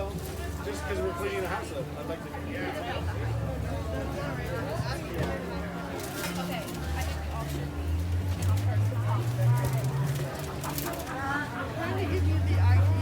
Well, just because we're cleaning the house up, I'd like to. Trying to give you the idea.